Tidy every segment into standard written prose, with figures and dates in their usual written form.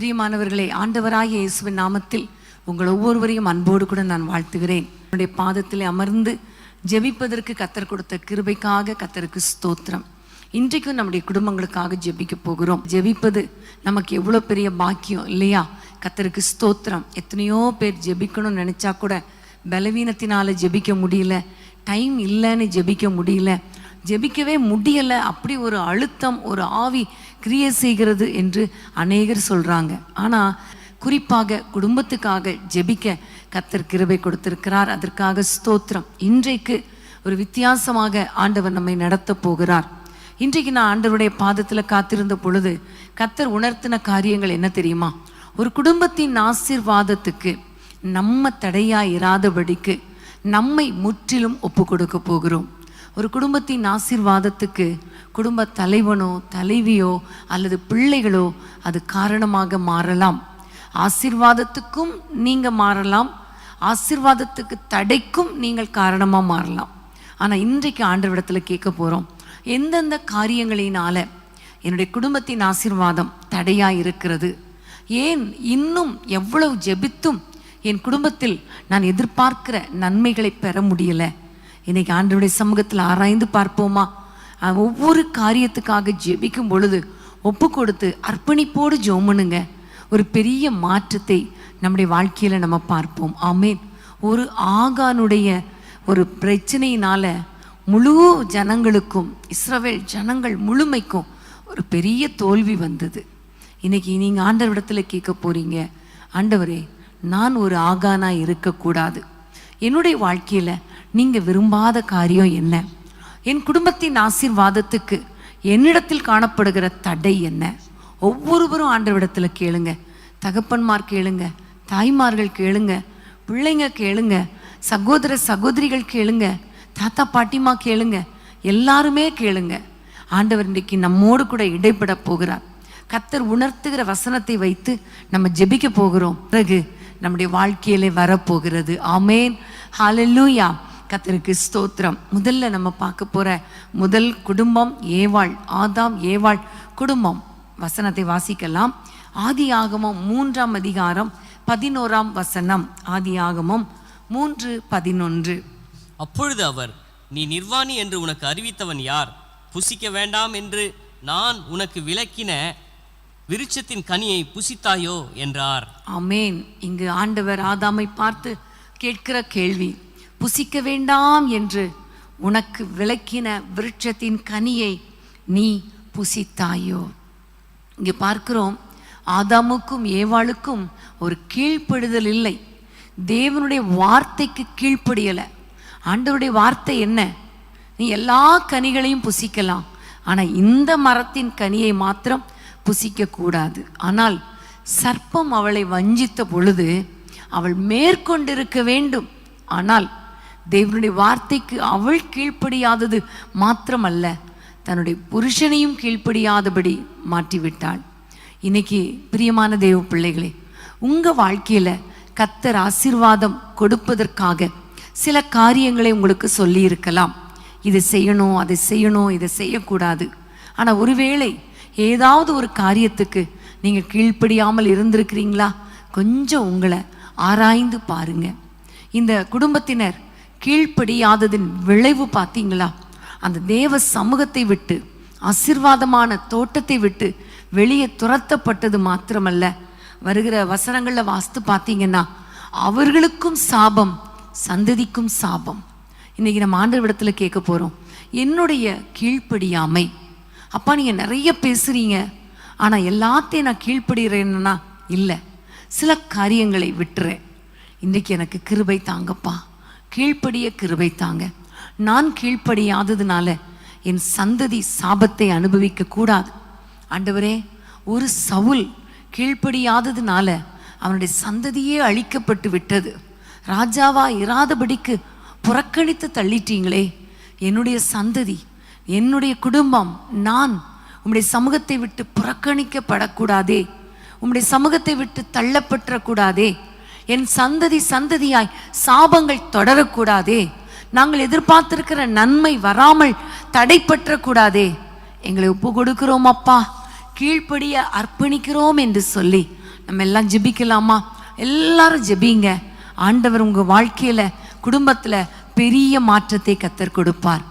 பிரியமானவர்களே, ஆண்டவராகிய இயேசுவின் நாமத்தில் உங்கள் ஒவ்வொருவரையும் அன்போடு கூட நான் வாழ்த்துகிறேன். என்னுடைய பாதத்தில் அமர்ந்து ஜெபிப்பதற்கு கர்த்தர் கொடுத்த கிருபைக்காக கர்த்தருக்கு ஸ்தோத்திரம். இன்றைக்கும் நம்முடைய குடும்பங்களுக்காக ஜெபிக்க போகிறோம். ஜெபிப்பது நமக்கு எவ்வளோ பெரிய பாக்கியம் இல்லையா? கர்த்தருக்கு ஸ்தோத்திரம். எத்தனையோ பேர் ஜெபிக்கணும்னு நினச்சா கூட பலவீனத்தினால ஜெபிக்க முடியல, டைம் இல்லைன்னு ஜெபிக்க முடியல, ஜெபிக்கவே முடியலை. அப்படி ஒரு அழுத்தம், ஒரு ஆவி கிரியை செய்கிறது என்று அநேகர் சொல்கிறாங்க. ஆனால் குறிப்பாக குடும்பத்துக்காக ஜெபிக்க கர்த்தர் கிருபை கொடுத்திருக்கிறார். அதற்காக ஸ்தோத்திரம். இன்றைக்கு ஒரு வித்தியாசமாக ஆண்டவர் நம்மை நடத்த போகிறார். இன்றைக்கு நான் ஆண்டவருடைய பாதத்தில் காத்திருந்த பொழுது கர்த்தர் உணர்த்தின காரியங்கள் என்ன தெரியுமா? ஒரு குடும்பத்தின் ஆசீர்வாதத்துக்கு நம்ம தடையாக இராதபடிக்கு நம்மை முற்றிலும் ஒப்பு கொடுக்க போகிறோம். ஒரு குடும்பத்தின் ஆசீர்வாதத்துக்கு குடும்ப தலைவனோ தலைவியோ அல்லது பிள்ளைகளோ அது காரணமாக மாறலாம். ஆசீர்வாதத்துக்கும் நீங்கள் மாறலாம், ஆசீர்வாதத்துக்கு தடைக்கும் நீங்கள் காரணமாக மாறலாம். ஆனால் இன்றைக்கு ஆண்டவரிடத்தில் கேட்க போகிறோம், எந்தெந்த காரியங்களினால என்னுடைய குடும்பத்தின் ஆசீர்வாதம் தடையாக இருக்கிறது? ஏன் இன்னும் எவ்வளவு ஜெபித்தும் என் குடும்பத்தில் நான் எதிர்பார்க்கிற நன்மைகளை பெற முடியலை? இன்னைக்கு ஆண்டவருடைய சமூகத்தில் ஆராய்ந்து பார்ப்போமா? ஒவ்வொரு காரியத்துக்காக ஜெபிக்கும் பொழுது ஒப்பு கொடுத்து அர்ப்பணிப்போடு ஜெபம்னுங்க, ஒரு பெரிய மாற்றத்தை நம்முடைய வாழ்க்கையில் நம்ம பார்ப்போம். ஆமேன். ஒரு ஆகானுடைய ஒரு பிரச்சனையினால முழு ஜனங்களுக்கும், இஸ்ரவேல் ஜனங்கள் முழுமைக்கும் ஒரு பெரிய தோல்வி வந்தது. இன்னைக்கு நீங்கள் ஆண்டவரிடத்தில் கேட்க போறீங்க, ஆண்டவரே, நான் ஒரு ஆகானாக இருக்கக்கூடாது. என்னுடைய வாழ்க்கையில் நீங்கள் விரும்பாத காரியம் என்ன? என் குடும்பத்தின் ஆசீர்வாதத்துக்கு என்னிடத்தில் காணப்படுகிற தடை என்ன? ஒவ்வொருவரும் ஆண்டவரிடத்தில் கேளுங்க. தகப்பன்மார் கேளுங்க, தாய்மார்கள் கேளுங்க, பிள்ளைங்க கேளுங்க, சகோதர சகோதரிகள் கேளுங்க, தாத்தா பாட்டிமா கேளுங்க, எல்லாருமே கேளுங்க. ஆண்டவர் இன்றைக்கு நம்மோடு கூட இடைப்பட போகிறார். கர்த்தர் உணர்த்துகிற வசனத்தை வைத்து நம்ம ஜெபிக்க போகிறோம். பிறகு நம்முடைய வாழ்க்கையிலே வரப்போகிறது. ஆமேன், ஹல்லேலூயா. கர்த்தருக்கு ஸ்தோத்திரம். முதல்ல நம்ம பார்க்க போற முதல் குடும்பம் ஏவாள், ஆதாம் ஏவாள் குடும்பம். வசனத்தை வாசிக்கலாம். ஆதியாகமம் 3ஆம் அதிகாரம் 11ஆம் வசனம். ஆதியாகமம் 3:11. அப்பொழுது அவர், நீ நிர்வாணி என்று உனக்கு அறிவித்தவன் யார்? புசிக்க வேண்டாம் என்று நான் உனக்கு விலக்கின விருட்சத்தின் கனியை புசித்தாயோ என்றார். ஆமேன். இங்கு ஆண்டவர் ஆதாமை பார்த்து கேட்கிற கேள்வி, புசிக்க வேண்டாம் என்று உனக்கு விலக்கின விருட்சத்தின் கனியை நீ புசித்தாயோ? இங்கே பார்க்கிறோம், ஆதாமுக்கும் ஏவாளுக்கும் ஒரு கீழ்ப்படுதல் இல்லை. தேவனுடைய வார்த்தைக்கு கீழ்ப்படியலை. ஆண்டவருடைய வார்த்தை என்ன? நீ எல்லா கனிகளையும் புசிக்கலாம், ஆனால் இந்த மரத்தின் கனியை மாத்திரம் புசிக்க கூடாது. ஆனால் சர்ப்பம் அவளை வஞ்சித்த பொழுது அவள் மேற்கொண்டிருக்க வேண்டும். ஆனால் தேவனுடைய வார்த்தைக்கு அவள் கீழ்ப்படியாதது மாத்திரமல்ல, தன்னுடைய புருஷனையும் கீழ்ப்படியாதபடி மாற்றிவிட்டாள். இன்னைக்கு பிரியமான தேவ பிள்ளைகளே, உங்கள் வாழ்க்கையில் கர்த்தர் ஆசீர்வாதம் கொடுப்பதற்காக சில காரியங்களை உங்களுக்கு சொல்லி இருக்கலாம். இதை செய்யணும், அதை செய்யணும், இதை செய்யக்கூடாது. ஆனால் ஒருவேளை ஏதாவது ஒரு காரியத்துக்கு நீங்கள் கீழ்ப்படியாமல் இருந்திருக்கிறீங்களா? கொஞ்சம் உங்களை ஆராய்ந்து பாருங்க. இந்த குடும்பத்தினர் கீழ்ப்படியாததின் விளைவு பார்த்தீங்களா? அந்த தேவ சமூகத்தை விட்டு, ஆசீர்வாதமான தோட்டத்தை விட்டு வெளியே துரத்தப்பட்டது மாத்திரமல்ல, வருகிற வசனங்களில் வாஸ்து பார்த்தீங்கன்னா அவர்களுக்கும் சாபம், சந்ததிக்கும் சாபம். இன்னைக்கு நம்ம ஆண்டவரிடத்தில் கேட்க போகிறோம், என்னுடைய கீழ்ப்படியாமை. அப்பா, நீங்கள் நிறைய பேசுகிறீங்க, ஆனால் எல்லாத்தையும் நான் கீழ்ப்படுகிறேன்னா இல்லை, சில காரியங்களை விட்டுறேன். இன்றைக்கி எனக்கு கிருபை தாங்கப்பா, கீழ்ப்படிய கிருபை தாங்க. நான் கீழ்ப்படியாததுனால என் சந்ததி சாபத்தை அனுபவிக்க கூடாது. ஆண்டவரே, ஒரு சவுல் கீழ்ப்படியாததுனால அவனுடைய சந்ததியே அழிக்கப்பட்டு விட்டது. ராஜாவா இராதபடிக்கு புறக்கணித்து தள்ளிட்டீங்களே. என்னுடைய சந்ததி, என்னுடைய குடும்பம், நான் உம்முடைய சமூகத்தை விட்டு புறக்கணிக்கப்படக்கூடாதே, உம்முடைய சமூகத்தை விட்டு தள்ளப்பட்டக்கூடாதே. என் சந்ததி சந்ததியாய் சாபங்கள் தொடரக்கூடாதே. நாங்கள் எதிர்பார்த்திருக்கிற நன்மை வராமல் தடைப்பற்றக்கூடாதே. எங்களை ஒப்பு கொடுக்கிறோம் அப்பா, கீழ்ப்படிய அர்ப்பணிக்கிறோம் என்று சொல்லி நம்ம எல்லாம் ஜெபிக்கலாமா? எல்லாரும் ஜெபிங்க. ஆண்டவர் உங்கள் வாழ்க்கையில் குடும்பத்தில் பெரிய மாற்றத்தை கர்த்தர் கொடுப்பார்.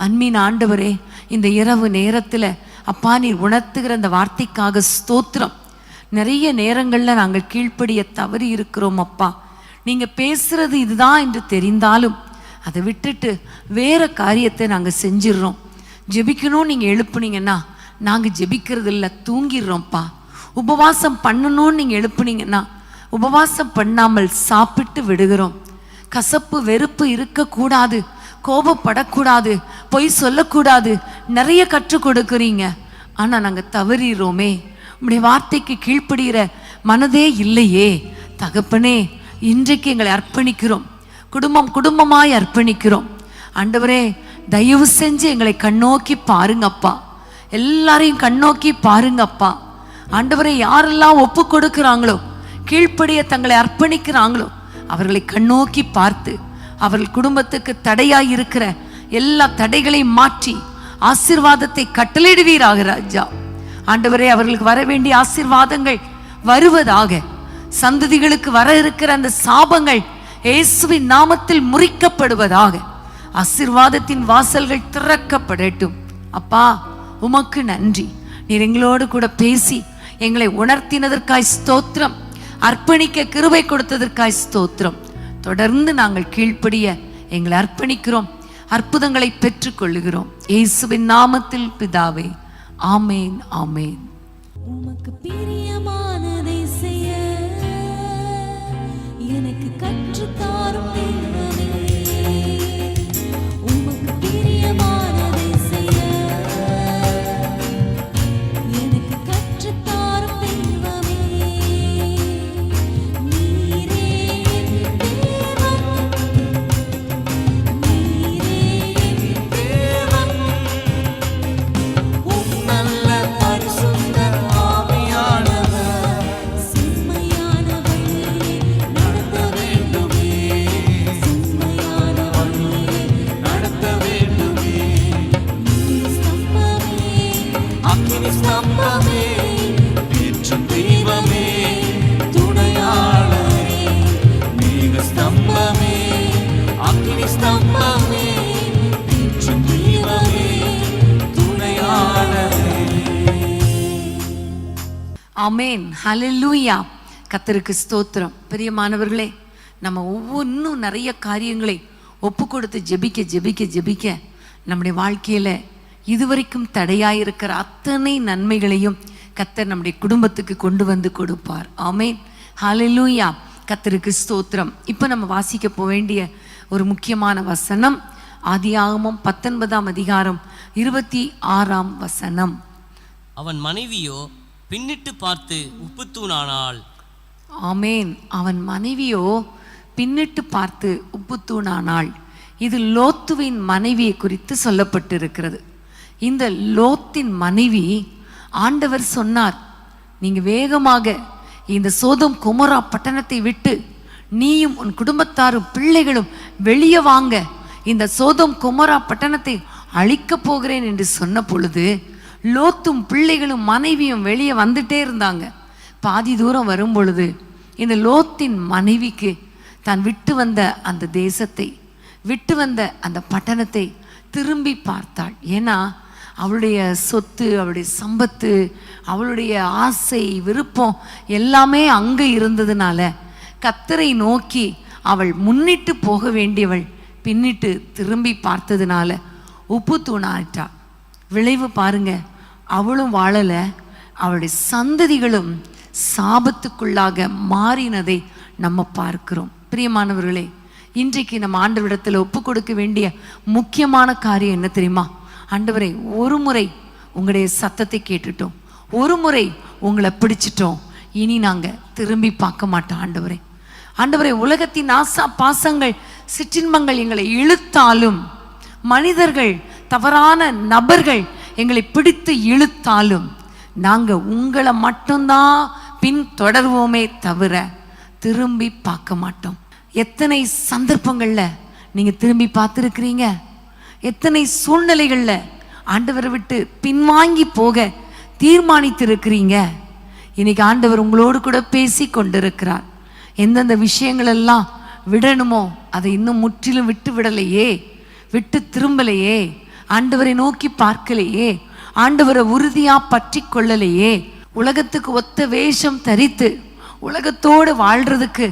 அன்பின் ஆண்டவரே, இந்த இரவு நேரத்தில் அப்பா நீர் உணர்த்துகிற அந்த வார்த்தைக்காக ஸ்தோத்திரம். நிறைய நேரங்களில் நாங்கள் கீழ்ப்படிய தவறி இருக்கிறோம் அப்பா. நீங்கள் பேசுகிறது இதுதான் என்று தெரிந்தாலும் அதை விட்டுட்டு வேறு காரியத்தை நாங்கள் செஞ்சிடுறோம். ஜெபிக்கணும் நீங்கள் எழுப்புனீங்கன்னா நாங்கள் ஜெபிக்கிறது இல்லை, தூங்கிடுறோம்ப்பா. உபவாசம் பண்ணணும்னு நீங்கள் எழுப்புனீங்கன்னா உபவாசம் பண்ணாமல் சாப்பிட்டு விடுகிறோம். கசப்பு வெறுப்பு இருக்கக்கூடாது, கோபப்படக்கூடாது, பொய் சொல்லக்கூடாது, நிறைய கற்றுக் கொடுக்குறீங்க. ஆனால் நாங்கள் தவறிறோமே, உம்முடைய வார்த்தைக்கு கீழ்ப்படுகிற மனதே இல்லையே. தகப்பனே, இன்றைக்கு எங்களை அர்ப்பணிக்கிறோம், குடும்பமாய் அர்ப்பணிக்கிறோம். ஆண்டவரே, தயவு செஞ்சு எங்களை கண்ணோக்கி பாருங்கப்பா. எல்லாரையும் கண்ணோக்கி பாருங்கப்பா. ஆண்டவரே, யாரெல்லாம் ஒப்பு கொடுக்குறாங்களோ, கீழ்ப்படிய தங்களை அர்ப்பணிக்கிறாங்களோ, அவர்களை கண்ணோக்கி பார்த்து அவர்கள் குடும்பத்துக்கு தடையாய் இருக்கிற எல்லா தடைகளையும் மாற்றி ஆசீர்வாதத்தை கட்டளையிடுவீராக ராஜா. ஆண்டவரே, அவர்களுக்கு வர வேண்டிய ஆசீர்வாதங்கள் வருவதாக. சந்ததிகளுக்கு வர இருக்கிற அந்த சாபங்கள் இயேசுவின் நாமத்தில் முறிக்கப்படுவதாக. ஆசீர்வாதத்தின் வாசல்கள் திறக்கப்படட்டும். அப்பா, உமக்கு நன்றி. நீர் எங்களோடு கூட பேசி எங்களை உணர்த்தினதற்காய் ஸ்தோத்திரம். அர்ப்பணிக்க கிருபை கொடுத்ததற்காய் ஸ்தோத்திரம். தொடர்ந்து நாங்கள் கீழ்ப்படிய எங்களை அர்ப்பணிக்கிறோம். அற்புதங்களை பெற்றுக்கொள்ளுகிறோம் இயேசுவின் நாமத்தில் பிதாவே, ஆமேன், ஆமேன். உமக்கு பிரியமானதை செய்ய எனக்கு கற்றுத்தாரும் தெய்வமே. உமக்கு பிரியமானதை செய்ய எனக்கு கற்றுத்தாரும் தெய்வமே. நீரே என் தேவன், நீரே என் தேவன். உம் நல்ல பரிசுத்த ஆவியானவர் செம்மையான வழியிலே நடத்த வேண்டுமே, செம்மையான வழியிலே நடத்த வேண்டுமே. நீர் ஸ்தம்பமே, அக்கினி ஸ்தம்பமே, ஏற்றும் தெய்வமே, துணையாளரே. மேக ஸ்தம்பமே, அக்கினி ஸ்தம்பமே, ஏற்றும் தெய்வமே, துணையாளரே. ஆமேன், ஹல்லேலூயா. கர்த்தருக்கு ஸ்தோத்திரம். பிரியமானவர்களே, நம்ம ஒவ்வொன்றும் நிறைய காரியங்களை ஒப்பு கொடுத்து ஜெபிக்க ஜெபிக்க ஜெபிக்க நம்முடைய வாழ்க்கையில் இதுவரைக்கும் தடையாயிருக்கிற அத்தனை நன்மைகளையும் கர்த்தர் நம்முடைய குடும்பத்துக்கு கொண்டு வந்து கொடுப்பார். ஆமேன், ஹல்லேலூயா. கர்த்தருக்கு ஸ்தோத்திரம். இப்போ நம்ம வாசிக்க போக வேண்டிய ஒரு முக்கியமான வசனம் ஆதியாகமம் 19ஆம் அதிகாரம் 26ஆம் வசனம். அவன் மனைவியோ பின்னிட்டு பார்த்து உப்புத்தூணானாள். ஆமேன். அவன் மனைவியோ பின்னிட்டு பார்த்து உப்புத்தூணானாள். இது லோத்துவின் மனைவியை குறித்து சொல்லப்பட்டிருக்கிறது. இந்த லோத்தின் மனைவி, ஆண்டவர் சொன்னார், நீங்க வேகமாக இந்த சோதோம் கொமோரா பட்டணத்தை விட்டு நீயும் உன் குடும்பத்தாரும் பிள்ளைகளும் வெளியே வாங்க, இந்த சோதோம் கொமோரா பட்டணத்தை அழிக்கப் போகிறேன் என்று சொன்ன பொழுது லோத்தும் பிள்ளைகளும் மனைவியும் வெளியே வந்துட்டே இருந்தாங்க. பாதி தூரம் வரும் பொழுது இந்த லோத்தின் மனைவிக்கு தான் விட்டு வந்த அந்த தேசத்தை, விட்டு வந்த அந்த பட்டணத்தை திரும்பி பார்த்தாள். ஏன்னா அவளுடைய சொத்து, அவளுடைய சம்பத்து, அவளுடைய ஆசை விருப்பம் எல்லாமே அங்கே இருந்ததுனால கர்த்தரை நோக்கி அவள் முன்னிட்டு போக வேண்டியவள் பின்னிட்டு திரும்பி பார்த்ததுனால உப்பு தூணாயிட்டா. விளைவு பாருங்க, அவளும் வாழலை, அவளுடைய சந்ததிகளும் சாபத்துக்குள்ளாக மாறினதை நம்ம பார்க்கிறோம். பிரியமானவர்களே, இன்றைக்கு நம்ம ஆண்டவரிடத்தில் ஒப்பு கொடுக்க வேண்டிய முக்கியமான காரியம் என்ன தெரியுமா? ஆண்டவரே, ஒரு முறை உங்களுடைய சத்தத்தை கேட்டுட்டோம், ஒரு முறை உங்களை பிடிச்சிட்டோம், இனி நாங்கள் திரும்பி பார்க்க மாட்டோம். ஆண்டவரே, ஆண்டவரே, உலகத்தின் ஆசா பாசங்கள் சிற்றின்பங்கள் எங்களை இழுத்தாலும், மனிதர்கள் தவறான நபர்கள் எங்களை பிடித்து இழுத்தாலும் நாங்கள் உங்களை மட்டும்தான் பின் தொடர்வோமே தவிர திரும்பி பார்க்க மாட்டோம். எத்தனை சந்தர்ப்பங்களில் நீங்கள் திரும்பி பார்த்துருக்கிறீங்க? எத்தனை சூழ்நிலைகளில் ஆண்டவரை விட்டு பின்வாங்கி போக தீர்மானித்திருக்கிறீங்க? இன்னைக்கு ஆண்டவர் உங்களோடு கூட பேசி கொண்டிருக்கிறார். எந்தெந்த விஷயங்கள் எல்லாம் விடணுமோ அதை இன்னும் முற்றிலும் விட்டு விடலையே, விட்டு திரும்பலையே, ஆண்டவரை நோக்கி பார்க்கலையே, ஆண்டவரை உறுதியா பற்றி கொள்ளலையே, உலகத்துக்கு ஒத்த வேஷம் தரித்து உலகத்தோடு வாழ்றதுக்கு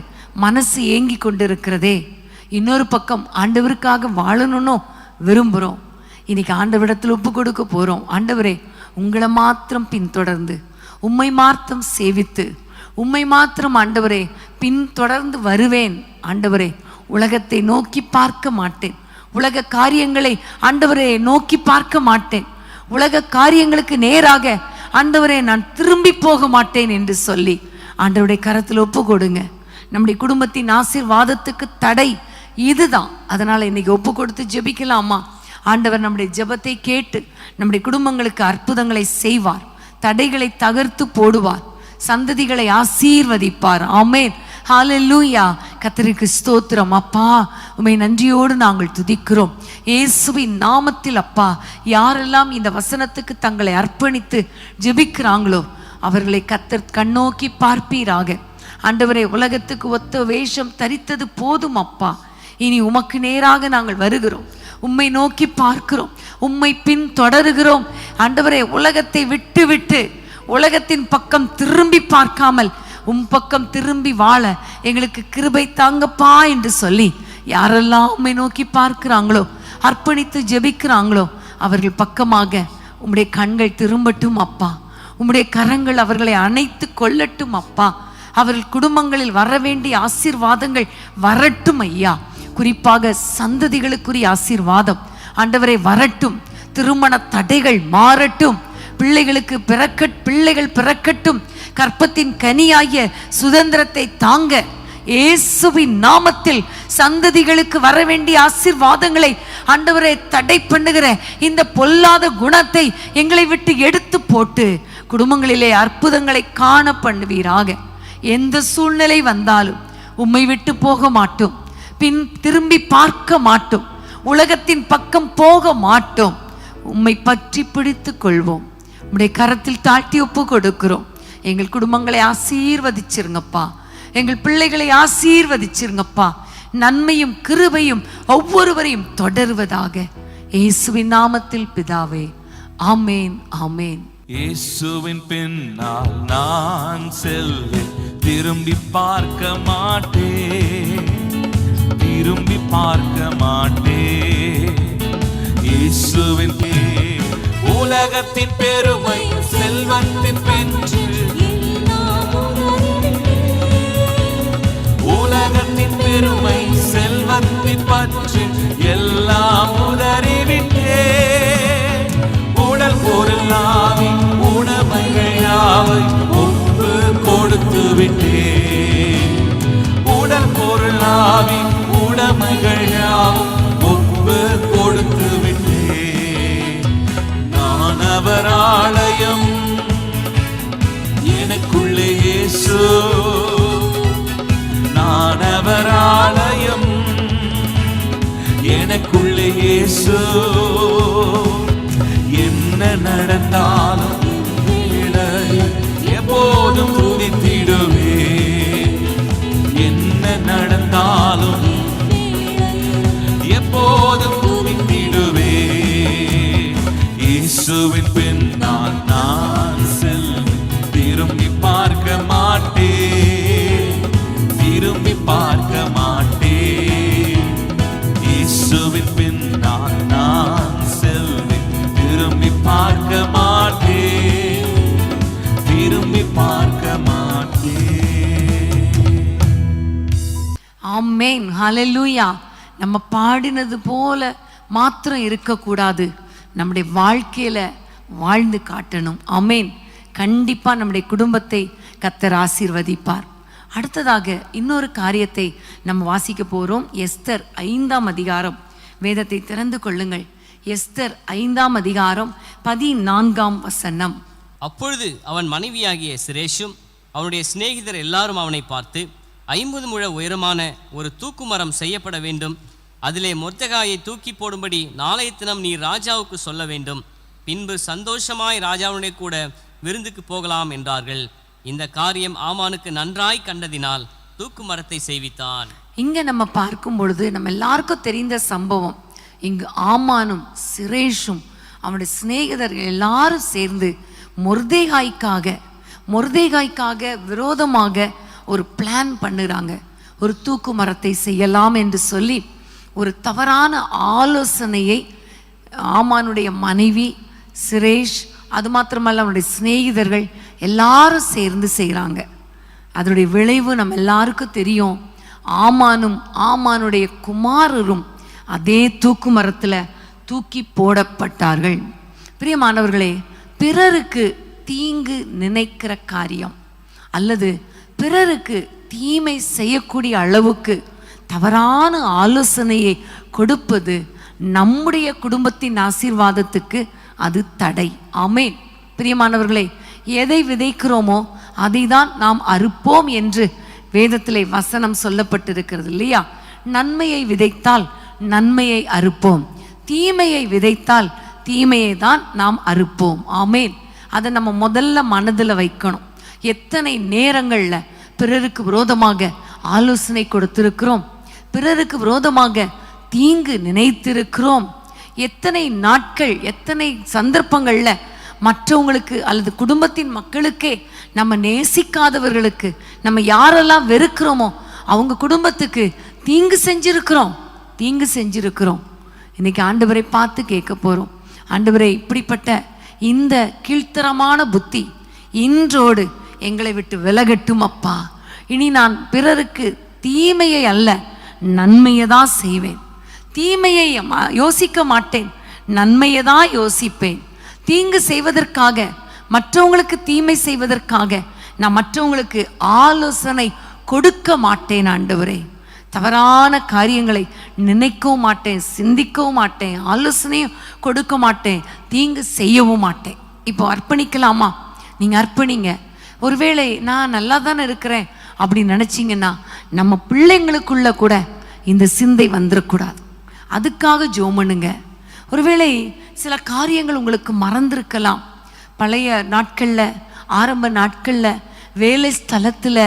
மனசு ஏங்கி கொண்டிருக்கிறதே, இன்னொரு பக்கம் ஆண்டவருக்காக வாழணும்னு விரும்புகிறோம். இன்னைக்கு ஆண்டவரிடத்தில் ஒப்பு கொடுக்க போகிறோம். ஆண்டவரே, உங்களை மாத்திரம் பின்தொடர்ந்து, உம்மை மாத்திரம் சேவித்து, உம்மை மாத்திரம் ஆண்டவரே பின்தொடர்ந்து வருவேன். ஆண்டவரே, உலகத்தை நோக்கி பார்க்க மாட்டேன், உலக காரியங்களை ஆண்டவரே நோக்கி பார்க்க மாட்டேன், உலக காரியங்களுக்கு நேராக ஆண்டவரே நான் திரும்பி போக மாட்டேன் என்று சொல்லி ஆண்டவருடைய கரத்தில் ஒப்பு கொடுங்க. நம்முடைய குடும்பத்தின் ஆசீர்வாதத்துக்கு தடை இதுதான். அதனால இன்னைக்கு ஒப்பு கொடுத்து ஜெபிக்கலாமா? ஆண்டவர் நம்முடைய ஜெபத்தை கேட்டு நம்முடைய குடும்பங்களுக்கு அற்புதங்களை செய்வார், தடைகளை தகர்த்து போடுவார், சந்ததிகளை ஆசீர்வதிப்பார். ஆமென், ஹல்லேலூயா. கர்த்தருக்கு ஸ்தோத்திரம். அப்பா, உம்மை நன்றியோடு நாங்கள் துதிக்கிறோம். இயேசுவின் நாமத்தில் அப்பா, யாரெல்லாம் இந்த வசனத்துக்கு தங்களை அர்ப்பணித்து ஜெபிக்கிறாங்களோ அவர்களை கர்த்தர் கண்ணோக்கி பார்ப்பீராக. ஆண்டவரே, உலகத்துக்கு ஒத்த வேஷம் தரித்தது போதும் அப்பா, இனி உமக்கு நேராக நாங்கள் வருகிறோம், உம்மை நோக்கி பார்க்கிறோம், உம்மை பின் தொடருகிறோம். ஆண்டவரே, உலகத்தை விட்டு விட்டு உலகத்தின் பக்கம் திரும்பி பார்க்காமல் உம் பக்கம் திரும்பி வாழ எங்களுக்கு கிருபை தாங்கப்பா என்று சொல்லி யாரெல்லாம் உம்மை நோக்கி பார்க்கிறாங்களோ, அர்ப்பணித்து ஜெபிக்கிறாங்களோ அவர்கள் பக்கமாக உம்முடைய கண்கள் திரும்பட்டும் அப்பா, உம்முடைய கரங்கள் அவர்களை அணைத்து கொள்ளட்டும் அப்பா. அவர்கள் குடும்பங்களில் வர வேண்டிய ஆசீர்வாதங்கள் வரட்டும் ஐயா. குறிப்பாக சந்ததிகளுக்குரிய ஆசீர்வாதம் ஆண்டவரை வரட்டும். திருமண தடைகள் மாறட்டும். பிள்ளைகளுக்கு பிள்ளைகள் பிறக்கட்டும். கற்பத்தின் கனியாகிய சுதந்திரத்தை தாங்க இயேசுவின் நாமத்தில் சந்ததிகளுக்கு வர வேண்டிய ஆசீர்வாதங்களை ஆண்டவரை தடை பண்ணுகிற இந்த பொல்லாத குணத்தை எங்களை விட்டு எடுத்து போட்டு குடும்பங்களிலே அற்புதங்களை காண பண்ணுவீராக. எந்த சூழ்நிலை வந்தாலும் உம்மை விட்டு போக மாட்டோம், பின் திரும்பி பார்க்க மாட்டோம், உலகத்தின் பக்கம் போக மாட்டோம், உம்மை பற்றி பிடித்து கொள்வோம். உம்முடைய கரத்தில் தாழ்த்தி ஒப்பு கொடுக்கிறோம். எங்கள் குடும்பங்களை ஆசீர்வதிச்சிருங்கப்பா, எங்கள் பிள்ளைகளை ஆசீர்வதிச்சிருங்கப்பா. நன்மையும் கிருபையும் ஒவ்வொருவரையும் தொடருவதாக இயேசுவின் நாமத்தில் பிதாவே, ஆமேன், ஆமேன். இயேசுவின் பின்னால் நான் செல்வேன், திரும்பி பார்க்க மாட்டேன், திரும்பி பார்க்க மாட்டேன். இயேசுவின் உலகத்தின் பெருமை செல்வத்தின் பெற்று, உலகத்தின் பெருமை செல்வத்தின் பற்று எல்லாம் உதறிவிட்டே, உடல் பொருள் ஆவி உணமைகள் யாவை ஒப்பு கொடுத்து விட்டே, உடல் பொருள் ஆவி உடமைகள் யாவும் ஒப்பு கொடுத்து விட்டே. நான் அவர் ஆலயம், எனக்குள்ளே இயேசு, நான் அவர் ஆலயம், எனக்குள்ளே இயேசு. என்ன நடந்தாலும் எப்போதும் துதித்திடுவே, என்ன நடந்தாலும் எப்போதும் துதித்திடுவே. இயேசுவின் பின்னால் நான் செல்வேன், திரும்பி பார்க்க மாட்டேன், திரும்பி பார்க்க மாட்டேன். இயேசுவின் பின்னால் நான் செல்வேன், திரும்பி பார்க்க மாட்டேன், திரும்பி பார்க்க மாட்டேன். ஆமென், ஹல்லேலூயா. நம்ம பாடினது போல மாத்திரம் இருக்கக்கூடாது, நம்முடைய வாழ்க்கையில வாழ்ந்து காட்டணும். ஆமென். கண்டிப்பா நம்முடைய குடும்பத்தை கர்த்தர் ஆசீர்வதிப்பார். அடுத்ததாக இன்னொரு காரியத்தை நம்ம வாசிக்க போறோம். எஸ்தர் 5ஆம் அதிகாரம். வேதத்தை திறந்து கொள்ளுங்கள். எஸ்தர் 5ஆம் அதிகாரம் 14ஆம் வசனம். அப்பொழுது அவன் மனைவியாகிய சிரேஷும் அவனுடைய சிநேகிதர் எல்லாரும் அவனை பார்த்து, 50 முழ உயரமான ஒரு தூக்கு மரம் செய்யப்பட வேண்டும், அதிலே மொர்தெகாயை தூக்கி போடும்படி நாளைய தினம் நீர் ராஜாவுக்கு சொல்ல வேண்டும், பின்பு சந்தோஷமாய் ராஜாவுடைய கூட விருந்துக்கு போகலாம் என்றார்கள். இந்த காரியம் ஆமானுக்கு நன்றாய் கண்டதினால் தூக்கு மரத்தை செய்வித்தான். இங்க நம்ம பார்க்கும் பொழுது நம்ம எல்லாருக்கும் தெரிந்த சம்பவம். இங்கு ஆமானும் சிரேஷும் அவனுடைய சிநேகிதர்கள் எல்லாரும் சேர்ந்து மொர்தேகாய்க்காக விரோதமாக ஒரு பிளான் பண்ணுறாங்க. ஒரு தூக்கு மரத்தை செய்யலாம் என்று சொல்லி ஒரு தவறான ஆலோசனையை ஆமானுடைய மனைவி சிரேஷ், அது மாத்திரமல்ல அவனுடைய சிநேகிதர்கள் எல்லாரும் சேர்ந்து செய்கிறாங்க. அதனுடைய விளைவு நம்ம எல்லாருக்கும் தெரியும். ஆமானும் ஆமானுடைய குமாரரும் அதே தூக்கு மரத்தில் தூக்கி போடப்பட்டார்கள். பிரியமானவர்களே, பிறருக்கு தீங்கு நினைக்கிற காரியம் அல்லது பிறருக்கு தீமை செய்யக்கூடிய அளவுக்கு தவறான ஆலோசனையை கொடுப்பது நம்முடைய குடும்பத்தின் ஆசீர்வாதத்துக்கு அது தடை. ஆமென். பிரியமானவர்களே, எதை விதைக்கிறோமோ அதை தான் நாம் அறுப்போம் என்று வேதத்திலே வசனம் சொல்லப்பட்டிருக்கிறது இல்லையா? நன்மையை விதைத்தால் நன்மையை அறுப்போம், தீமையை விதைத்தால் தீமையை தான் நாம் அறுப்போம். ஆமென். அதை நம்ம முதல்ல மனதில் வைக்கணும். எத்தனை நேரங்களில் பிறருக்கு விரோதமாக ஆலோசனை கொடுத்திருக்கிறோம், பிறருக்கு விரோதமாக தீங்கு நினைத்திருக்கிறோம். எத்தனை நாட்கள், எத்தனை சந்தர்ப்பங்களில் மற்றவங்களுக்கு அல்லது குடும்பத்தின் மக்களுக்கே, நம்ம நேசிக்காதவர்களுக்கு, நம்ம யாரெல்லாம் வெறுக்கிறோமோ அவங்க குடும்பத்துக்கு தீங்கு செஞ்சிருக்கிறோம். இன்னைக்கு ஆண்டவரை பார்த்து கேட்க போறோம். ஆண்டவரே, இப்படிப்பட்ட இந்த கீழ்த்தரமான புத்தி இன்றோடு எங்களை விட்டு விலகட்டும் அப்பா. இனி நான் பிறருக்கு தீமையை அல்ல நன்மையை தான் செய்வேன். தீமையை யோசிக்க மாட்டேன், நன்மையை தான் யோசிப்பேன். தீங்கு செய்வதற்காக, மற்றவங்களுக்கு தீமை செய்வதற்காக நான் மற்றவங்களுக்கு ஆலோசனை கொடுக்க மாட்டேன். ஆண்டவரே, தவறான காரியங்களை நினைக்கவும் மாட்டேன், சிந்திக்கவும் மாட்டேன், ஆலோசனையும் கொடுக்க மாட்டேன், தீங்கு செய்யவும் மாட்டேன். இப்போ அர்ப்பணிக்கலாமா? நீங்கள் அர்ப்பணிங்க. ஒருவேளை நான் நல்லா தானே இருக்கிறேன் அப்படின்னு நினச்சிங்கன்னா நம்ம பிள்ளைங்களுக்குள்ள கூட இந்த சிந்தை வந்துடக்கூடாது. அதுக்காக ஜெபம் பண்ணுங்க. ஒருவேளை சில காரியங்கள் உங்களுக்கு மறந்திருக்கலாம். பழைய நாட்களில், ஆரம்ப நாட்களில், வேலை ஸ்தலத்தில்,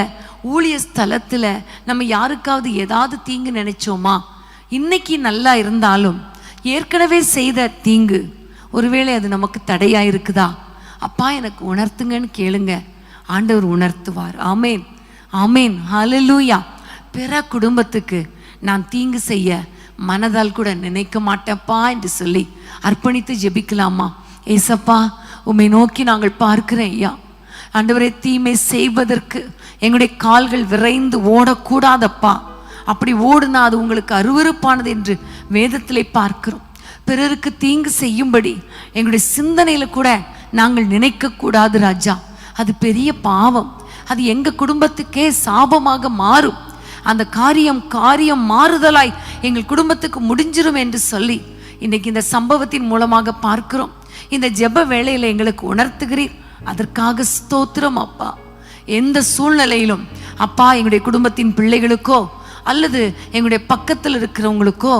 ஊழிய ஸ்தலத்தில் நம்ம யாருக்காவது ஏதாவது தீங்கு நினைச்சோமா? இன்னைக்கு நல்லா இருந்தாலும் ஏற்கனவே செய்த தீங்கு ஒருவேளை அது நமக்கு தடையாக இருக்குதா? அப்பா எனக்கு உணர்த்துங்கன்னு கேளுங்க, ஆண்டவர் உணர்த்துவார். ஆமேன், ஆமேன், ஹல்லேலூயா. பிற குடும்பத்துக்கு நான் தீங்கு செய்ய மனதால் கூட நினைக்க மாட்டேப்பா என்று சொல்லி அர்ப்பணித்து ஜெபிக்கலாமா? ஏசப்பா, உம்மை நோக்கி நாங்கள் பார்க்கிறேன் ஐயா. ஆண்டவரே, தீமை செய்வதற்கு எங்களுடைய கால்கள் விரைந்து ஓடக்கூடாதப்பா. அப்படி ஓடுனா அது உங்களுக்கு அருவருப்பானது என்று வேதத்திலே பார்க்கிறோம். பிறருக்கு தீங்கு செய்யும்படி எங்களுடைய சிந்தனையில கூட நாங்கள் நினைக்க கூடாது ராஜா. அது பெரிய பாவம். அது எங்க குடும்பத்துக்கே சாபமாக மாறும். அந்த காரியம் மாறுதலாய் எங்கள் குடும்பத்துக்கு முடிஞ்சிரும் என்று சொல்லி இன்னைக்கு இந்த சம்பவத்தின் மூலமாக பார்க்கிறோம். இந்த ஜெப வேளையில எங்களுக்கு உணர்த்துகிறீர், அதற்காக ஸ்தோத்திரம் அப்பா. எந்த சூழ்நிலையிலும் அப்பா, எங்களுடைய குடும்பத்தின் பிள்ளைகளுக்கோ அல்லது எங்களுடைய பக்கத்தில் இருக்கிறவங்களுக்கோ,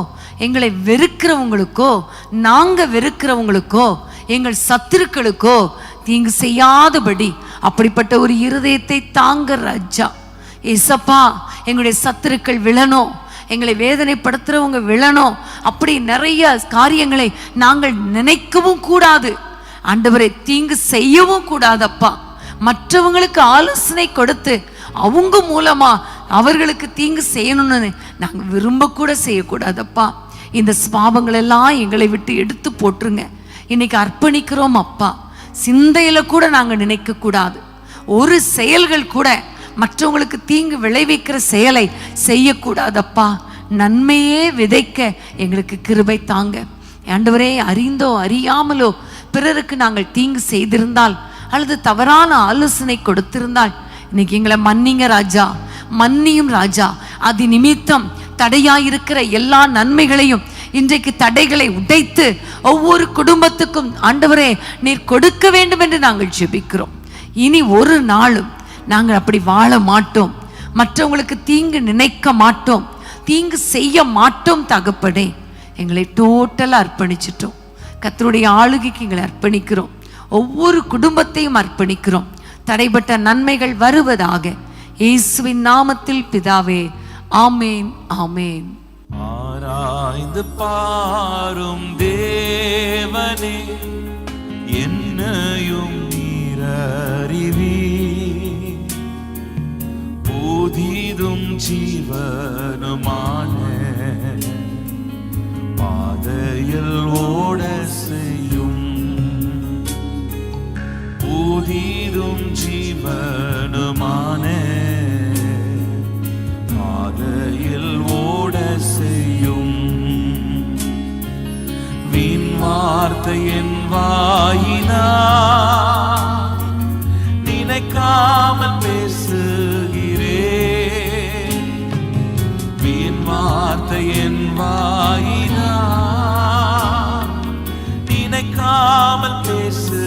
எங்களை வெறுக்கிறவங்களுக்கோ, நாங்கள் வெறுக்கிறவங்களுக்கோ, எங்கள் சத்துருக்களுக்கோ தீங்கு செய்யாதபடி அப்படிப்பட்ட ஒரு இருதயத்தை தாங்க ராஜா. ஏசப்பா, எங்களுடைய சத்துருக்கள் விழணும், எங்களை வேதனைப்படுத்துறவங்க விழணும், அப்படி நிறைய காரியங்களை நாங்கள் நினைக்கவும் கூடாது ஆண்டவரை, தீங்கு செய்யவும் கூடாதப்பா. மற்றவங்களுக்கு ஆலோசனை கொடுத்து அவங்க மூலமா அவர்களுக்கு தீங்கு செய்யணும்னு நாங்கள் விரும்பக்கூட செய்யக்கூடாதப்பா. இந்த ஸ்பாவங்கள் எல்லாம் எங்களை விட்டு எடுத்து போட்டுருங்க. இன்னைக்கு அர்ப்பணிக்கிறோம் அப்பா. சிந்தையில கூட நாங்கள் நினைக்க கூடாது. ஒரு செயல்கள் கூட மற்றவங்களுக்கு தீங்கு விளைவிக்கிற செயலை செய்யக்கூடாதப்பா. நன்மையே விதைக்க எங்களுக்கு கிருபை தாங்க ஆண்டவரே. அறிந்தோ அறியாமலோ பிறருக்கு நாங்கள் தீங்கு செய்திருந்தால் அல்லது தவறான ஆலோசனை கொடுத்திருந்தால் இன்னைக்கு எங்களை மன்னிங்க ராஜா, மன்னியும் ராஜா. அது நிமித்தம் தடையாயிருக்கிற எல்லா நன்மைகளையும் இன்றைக்கு தடைகளை உடைத்து ஒவ்வொரு குடும்பத்துக்கும் ஆண்டவரே நீர் கொடுக்க வேண்டும் என்று நாங்கள் ஜெபிக்கிறோம். இனி ஒரு நாளும் நாங்கள் அப்படி வாழ மாட்டோம். மற்றவங்களுக்கு தீங்கு நினைக்க மாட்டோம், தீங்கு செய்ய மாட்டோம். தகப்பனே, எங்களை டோட்டலாக அர்ப்பணிச்சிட்டோம். கர்த்தருடைய ஆளுகைக்கு எங்களை அர்ப்பணிக்கிறோம். ஒவ்வொரு குடும்பத்தையும் அர்ப்பணிக்கிறோம். தடைப்பட்ட நன்மைகள் வருவதாக. இயேசுவின் நாமத்தில் பிதாவே, ஆமேன், ஆமேன். ஆராய்ந்து பாரும் தேவனே, என்னையும் நீரறிவி, புதிதும் ஜீவனுமான பாதையில் ஓட செய்யும், புதிதும் ஜீவனுமான பாதையில் ஓட செய்யும். வீண் வார்த்தை என் வாயினால் நினைக்காமல் பேசுகிறேன், வீண் வார்த்தை என் வாயினால் நினைக்காமல் பேசுகிறேன்.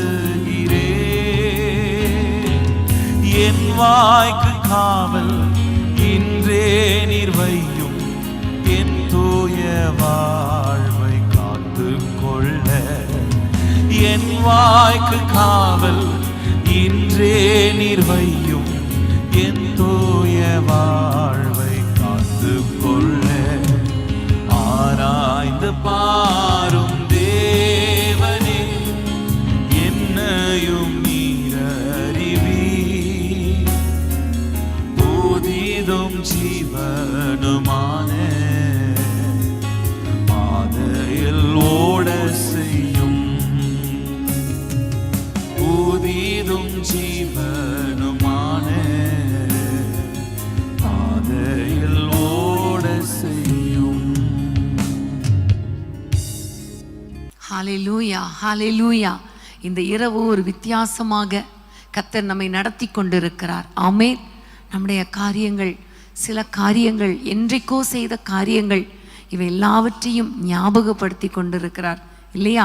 என் வாய்க்கு காவல் இன்றே நீர் வையும், என் தூய வாழ்வை காத்து கொள்ள. என் வாய்க்கு காவல் இன்றே நீர் வையும், என் தூய வாழ்வை காத்து கொள்ள. ஆராய்ந்து பாரும் தேவனே, என்னையும் ஜீவனுமான பாதையில் ஓட செய்யும், புதிதும் ஜீவனுமான பாதையில் ஓட செய்யும். ஹல்லேலூயா, ஹல்லேலூயா. இந்த இரவு ஒரு வித்தியாசமாக கர்த்தர் நம்மை நடத்தி கொண்டிருக்கிறார். ஆமென். நம்முடைய காரியங்கள், சில காரியங்கள், என்றைக்கோ செய்த காரியங்கள், இவை எல்லாவற்றையும் ஞாபகப்படுத்தி கொண்டிருக்கிறார் இல்லையா?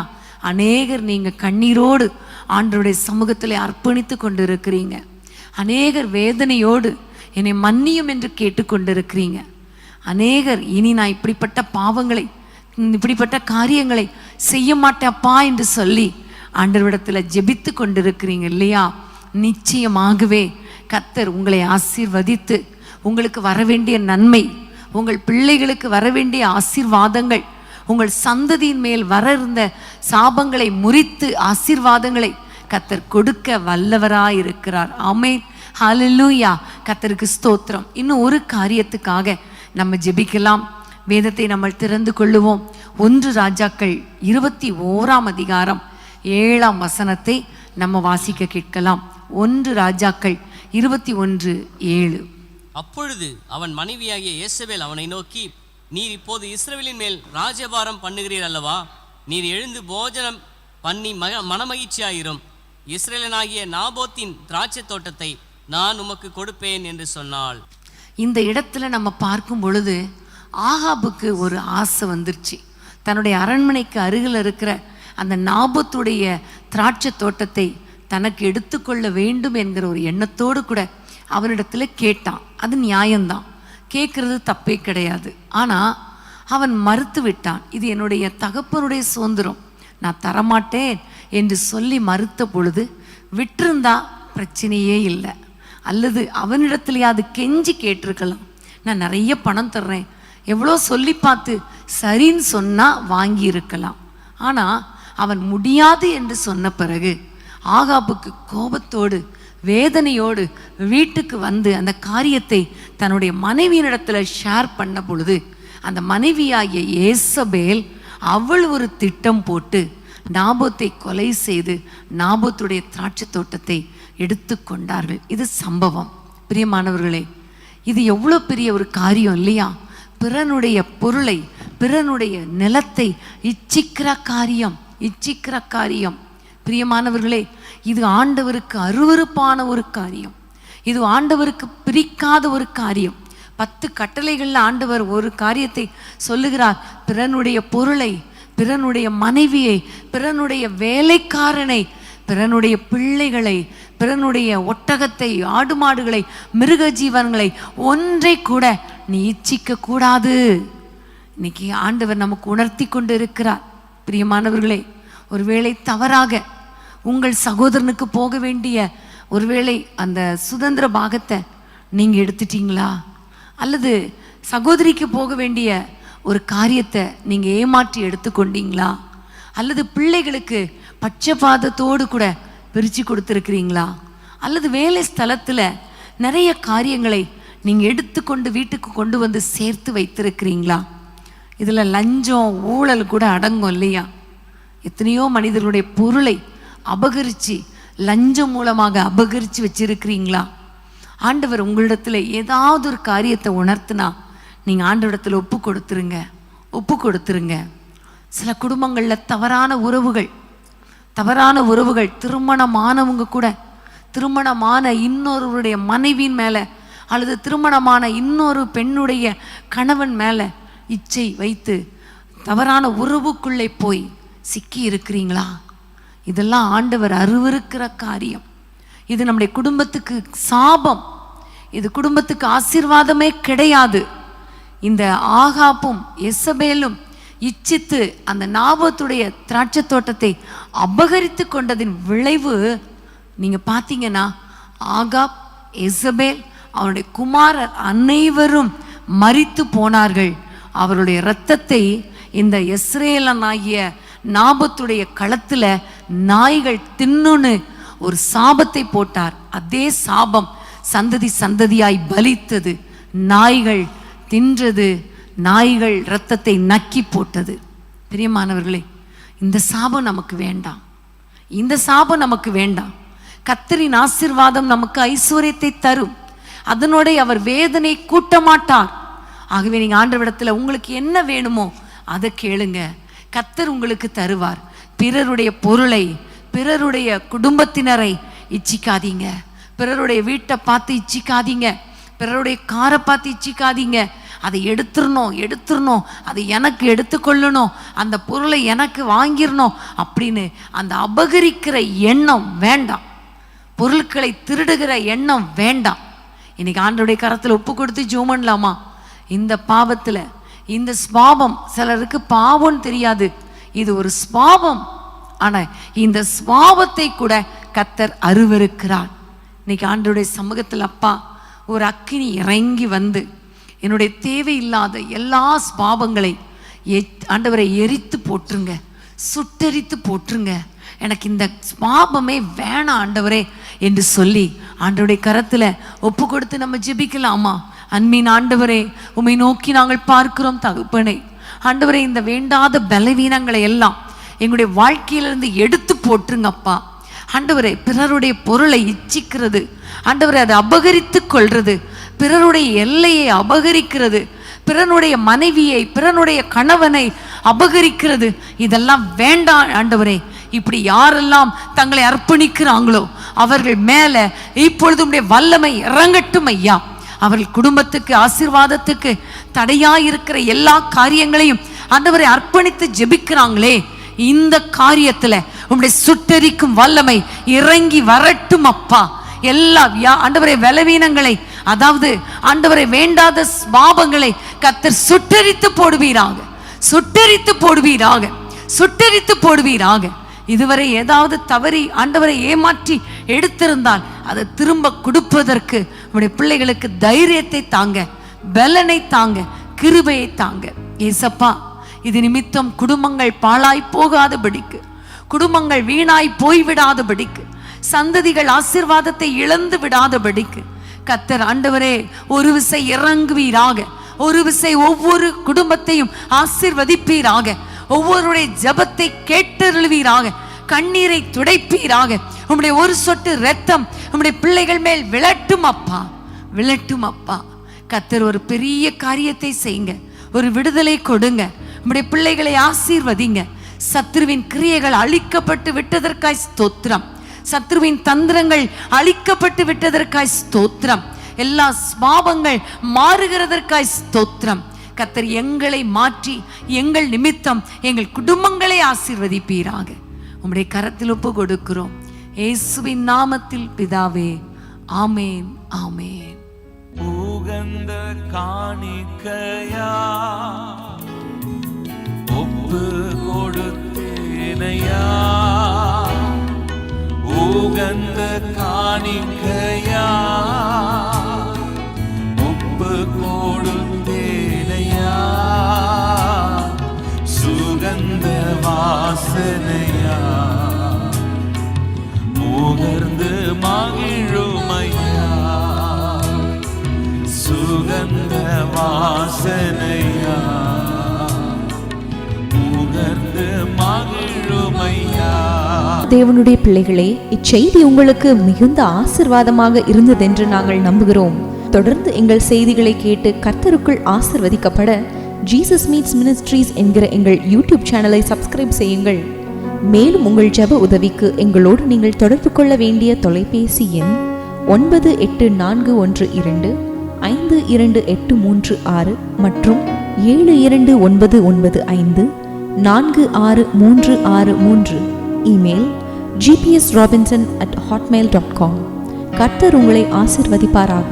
அநேகர் நீங்கள் கண்ணீரோடு ஆண்டவருடைய சமூகத்தில் அர்ப்பணித்து கொண்டிருக்கிறீங்க. அநேகர் வேதனையோடு என்னை மன்னியும் என்று கேட்டுக்கொண்டிருக்கிறீங்க. அநேகர் இனி நான் இப்படிப்பட்ட பாவங்களை, இப்படிப்பட்ட காரியங்களை செய்ய மாட்டேப்பா என்று சொல்லி ஆண்டவரிடத்தில் ஜெபித்து கொண்டிருக்கிறீங்க இல்லையா? நிச்சயமாகவே கர்த்தர் உங்களை ஆசீர்வதித்து உங்களுக்கு வரவேண்டிய நன்மை, உங்கள் பிள்ளைகளுக்கு வரவேண்டிய ஆசீர்வாதங்கள், உங்கள் சந்ததியின் மேல் வர இருந்த சாபங்களை முறித்து ஆசீர்வாதங்களை கர்த்தர் கொடுக்க வல்லவராயிருக்கிறார். ஆமென், ஹல்லேலூயா. கர்த்தருக்கு ஸ்தோத்திரம். இன்னும் ஒரு காரியத்துக்காக நம்ம ஜெபிக்கலாம். வேதத்தை நம்ம திறந்து கொள்ளுவோம். 1 ராஜாக்கள் 21ஆம் அதிகாரம் 7ஆம் வசனத்தை நம்ம வாசிக்க கேட்கலாம். 1 ராஜாக்கள் 21:7. அப்பொழுது அவன் மனைவியாகிய யேசபேல் அவனை நோக்கி, நீர் இப்போது இஸ்ரவேலின் மேல் ராஜபாரம் பண்ணுகிறீர் அல்லவா? நீர் எழுந்து போஜனம் பண்ணி மனமகிழ்ச்சியாயிரும். இஸ்ரவேலனாகிய நாபோத்தின் திராட்சை தோட்டத்தை நான் உமக்கு கொடுப்பேன் என்று சொன்னாள். இந்த இடத்துல நம்ம பார்க்கும் பொழுது ஆகாபுக்கு ஒரு ஆசை வந்துருச்சு. தன்னுடைய அரண்மனைக்கு அருகில் இருக்கிற அந்த நாபோத்துடைய திராட்சை தோட்டத்தை தனக்கு எடுத்துக்கொள்ள வேண்டும் என்கிற ஒரு எண்ணத்தோடு கூட அவனிடத்துல கேட்டான். அது நியாயம்தான், கேட்கறது தப்பே கிடையாது. ஆனால் அவன் மறுத்து விட்டான். இது என்னுடைய தகப்பனுடைய சுதந்திரம், நான் தரமாட்டேன் என்று சொல்லி மறுத்த பொழுது விட்டிருந்தா பிரச்சனையே இல்லை. அல்லது அவனிடத்துலையாவது கெஞ்சி கேட்டிருக்கலாம், நான் நிறைய பணம் தர்றேன், எவ்வளோ சொல்லி பார்த்து சரின்னு சொன்னால் வாங்கி இருக்கலாம். ஆனால் அவன் முடியாது என்று சொன்ன பிறகு ஆகாபுக்கு கோபத்தோடு வேதனையோடு வீட்டுக்கு வந்து அந்த காரியத்தை தன்னுடைய மனைவியினிடத்தில் ஷேர் பண்ண பொழுது அந்த மனைவியாகிய யேசபேல் அவள் ஒரு திட்டம் போட்டு நாபோத்தை கொலை செய்து நாபோத்துடைய திராட்சை தோட்டத்தை எடுத்து கொண்டார்கள். இது சம்பவம். பிரியமானவர்களே, இது எவ்வளோ பெரிய ஒரு காரியம் இல்லையா? பிறனுடைய பொருளை, பிறனுடைய நிலத்தை இச்சிக்கிற காரியம். பிரியமானவர்களே, இது ஆண்டவருக்கு அருவருப்பான ஒரு காரியம். இது ஆண்டவருக்கு பிரிக்காத ஒரு காரியம். 10 கட்டளைகளில் ஆண்டவர் ஒரு காரியத்தை சொல்லுகிறார். பிறனுடைய பொருளை, பிறனுடைய மனைவியை, பிறனுடைய வேலைக்காரனை, பிறனுடைய பிள்ளைகளை, பிறனுடைய ஒட்டகத்தை, ஆடு மாடுகளை, மிருக ஜீவன்களை ஒன்றை கூட நீ இச்சிக்க கூடாது. இன்னைக்கு ஆண்டவர் நமக்கு உணர்த்தி கொண்டு இருக்கிறார். பிரியமானவர்களே, ஒருவேளை தவறாக உங்கள் சகோதரனுக்கு போக வேண்டிய ஒருவேளை அந்த சுதந்திர பாகத்தை நீங்க எடுத்துட்டீங்களா? அல்லது சகோதரிக்கு போக வேண்டிய ஒரு காரியத்தை நீங்க ஏமாற்றி எடுத்துக்கொண்டீங்களா? அல்லது பிள்ளைகளுக்கு பட்சபாதத்தோடு கூட பிரித்து கொடுத்துருக்கிறீங்களா? அல்லது வேலை ஸ்தலத்தில் நிறைய காரியங்களை நீங்கள் எடுத்துக்கொண்டு வீட்டுக்கு கொண்டு வந்து சேர்த்து வைத்திருக்கிறீங்களா? இதில் லஞ்சம் ஊழல் கூட அடங்கும் இல்லையா? எத்தனையோ மனிதர்களுடைய பொருளை அபகரித்து லஞ்சம் மூலமாக அபகரித்து வச்சிருக்கிறீங்களா? ஆண்டவர் உங்களிடத்தில் ஏதாவது ஒரு காரியத்தை உணர்த்தினா நீங்கள் ஆண்டவரிடத்தில் ஒப்பு கொடுத்துருங்க. சில குடும்பங்களில் தவறான உறவுகள் திருமணமானவங்க கூட திருமணமான இன்னொருவருடைய மனைவியின் மேலே அல்லது திருமணமான இன்னொரு பெண்ணுடைய கணவன் மேலே இச்சை வைத்து தவறான உறவுக்குள்ளே போய் சிக்கி இருக்கிறீங்களா? இதெல்லாம் ஆண்டவர் அருவருக்கிற காரியம். இது நம்முடைய குடும்பத்துக்கு சாபம். இது குடும்பத்துக்கு ஆசீர்வாதமே கிடையாது. இந்த ஆகாப்பும் எசபேலும் இச்சித்து அந்த நாபோத்துடைய திராட்சை தோட்டத்தை அபகரித்து கொண்டதின் விளைவு நீங்க பார்த்தீங்கன்னா ஆகாப், எசபேல், அவருடைய குமாரர் அனைவரும் மரித்து போனார்கள். அவருடைய இரத்தத்தை இந்த இஸ்ரேலனாகிய நாபோத்துடைய களத்துல நாய்கள் தின்னுன்னு ஒரு சாபத்தை போட்டார். அதே சாபம் சந்ததியாய் பலித்தது. நாய்கள் தின்றது, நாய்கள் இரத்தத்தை நக்கி போட்டது. பிரியமானவர்களே, இந்த சாபம் நமக்கு வேண்டாம். கர்த்தரின் ஆசீர்வாதம் நமக்கு ஐஸ்வர்யத்தை தரும். அதனோட அவர் வேதனை கூட்ட மாட்டார். ஆகவே நீங்க ஆண்டவரிடத்துல உங்களுக்கு என்ன வேணுமோ அதை கேளுங்க, கர்த்தர் உங்களுக்கு தருவார். பிறருடைய பொருளை, பிறருடைய குடும்பத்தினரை இச்சிக்காதீங்க. பிறருடைய வீட்டை பார்த்து இச்சிக்காதீங்க. பிறருடைய காரை பார்த்து இச்சிக்காதீங்க. அதை எடுத்துடணும், அதை எனக்கு எடுத்துக்கொள்ளணும், அந்த பொருளை எனக்கு வாங்கிடணும் அப்படின்னு அந்த அபகரிக்கிற எண்ணம் வேண்டாம். பொருட்களை திருடுகிற எண்ணம் வேண்டாம். இன்னைக்கு ஆண்டவருடைய கரத்தில் ஒப்பு கொடுத்து ஜெபம் பண்ணலாமா? இந்த பாவத்தில், இந்த ஸ்வாபம், சிலருக்கு பாவம் தெரியாது, இது ஒரு ஸ்வாபம். ஆனால் இந்த ஸ்வாபத்தை கூட கர்த்தர் அருவருக்கிறார். இன்னைக்கு ஆண்டவருடைய சமூகத்தில் அப்பா ஒரு அக்கினி இறங்கி வந்து என்னுடைய தேவையில்லாத எல்லா ஸ்வாபங்களை ஆண்டவரை எரித்து போட்டுருங்க, சுட்டெரித்து போட்டுருங்க. எனக்கு இந்த ஸ்வாபமே வேணாம் ஆண்டவரே என்று சொல்லி ஆண்டவருடைய கரத்தில் ஒப்பு கொடுத்து நம்ம ஜெபிக்கலாமா? அன்பின் ஆண்டவரே, உம்மை நோக்கி நாங்கள் பார்க்கிறோம் தகப்பனே. ஆண்டவரே, இந்த வேண்டாத பலவீனங்களை எல்லாம் எங்களுடைய வாழ்க்கையிலிருந்து எடுத்து போட்டுருங்கப்பா. ஆண்டவரே, பிறருடைய பொருளை இச்சிக்கிறது, ஆண்டவரே அதை அபகரித்து கொள்றது, பிறருடைய எல்லையை அபகரிக்கிறது, பிறனுடைய மனைவியை, பிறனுடைய கணவனை அபகரிக்கிறது, இதெல்லாம் வேண்டாம் ஆண்டவரே. இப்படி யாரெல்லாம் தங்களை அர்ப்பணிக்கிறாங்களோ அவர்கள் மேல இப்பொழுது உம்முடைய வல்லமை இறங்கட்டும் ஐயா. அவர்கள் குடும்பத்துக்கு, ஆசீர்வாதத்துக்கு தடையாயிருக்கிற எல்லா காரியங்களையும் ஆண்டவரை அர்ப்பணித்து ஜெபிக்கிறாங்களே, இந்த காரியத்துல உம்முடைய சுட்டெரிக்கும் வல்லமை இறங்கி வரட்டும் அப்பா. எல்லா ஆண்டவரை பலவீனங்களை, அதாவது ஆண்டவரை வேண்டாத ஸ்வாபங்களை கர்த்தர் சுட்டெரித்து போடுவீராக. இதுவரை ஏதாவது தவறி ஆண்டவரை ஏமாற்றி எடுத்திருந்தால் அதை திரும்ப கொடுப்பதற்கு உம்முடைய பிள்ளைகளுக்கு தைரியத்தை தாங்க, பலனை தாங்க, கிருபையை தாங்க ஏசப்பா. இது நிமித்தம் குடும்பங்கள் பாழாய் போகாதபடிக்கு, குடும்பங்கள் வீணாய் போய்விடாதபடிக்கு, சந்ததிகள் ஆசீர்வாதத்தை இழந்து விடாதபடிக்கு கர்த்தர் ஆண்டவரே ஒரு விசை இறங்குவீராக. ஒரு விசை ஒவ்வொரு குடும்பத்தையும் ஆசீர்வதிப்பீராக. ஒவ்வொருடைய ஜெபத்தை கேட்டருள்வீராக. கண்ணீரை துடைப்பீராக. உம்முடைய ஒரு சொட்டு இரத்தம் உம்முடைய பிள்ளைகள் மேல் விழட்டும் அப்பா. கர்த்தர் ஒரு பெரிய காரியத்தை செய்யுங்க, ஒரு விடுதலை கொடுங்க. உம்முடைய பிள்ளைகளை ஆசீர்வதிங்க. சத்ருவின் கிரியைகள் அழிக்கப்பட்டு விட்டதற்காய் ஸ்தோத்திரம். சத்ருவின் தந்திரங்கள் அழிக்கப்பட்டு விட்டதற்காய் ஸ்தோத்திரம். எல்லா ஸ்வாபங்கள் மாறுகிறதற்காய் ஸ்தோத்திரம். கர்த்தர் எங்களை மாற்றி எங்கள் நிமித்தம் எங்கள் குடும்பங்களை ஆசீர்வதிப்பீராக. உம்முடைய கரத்தில் ஒப்பு கொடுக்கிறோம் இயேசுவின் நாமத்தில் பிதாவே, ஆமேன், ஆமேன். உகந்த காணிக்கையா ஒப்பு கொடுத்தேனையா, சுகந்த காணிக்கையா ஒப்பு கொடுத்தேனையா சுகந்த வாசனையா முகர்ந்து மகிழுமையா சுகந்த வாசனையா முகர்ந்து மகிழுமையா. தேவனுடைய பிள்ளைகளே, இச்செய்தி உங்களுக்கு மிகுந்த ஆசீர்வாதமாக இருந்ததென்று நாங்கள் நம்புகிறோம். தொடர்ந்து எங்கள் செய்திகளை கேட்டு கர்த்தருக்குள் ஆசீர்வதிக்கப்பட ஜீசஸ் மீட்ஸ் மினிஸ்ட்ரீஸ் என்கிற எங்கள் யூடியூப் சேனலை சப்ஸ்கிரைப் செய்யுங்கள். மேலும் உங்கள் ஜெப உதவிக்கு எங்களோடு நீங்கள் தொடர்பு கொள்ள வேண்டிய தொலைபேசி எண் 9842252836 மற்றும் 7299546363. Email gpsrobinson@hotmail.com. கர்த்தர் உங்களை ஆசீர்வதிப்பாராக.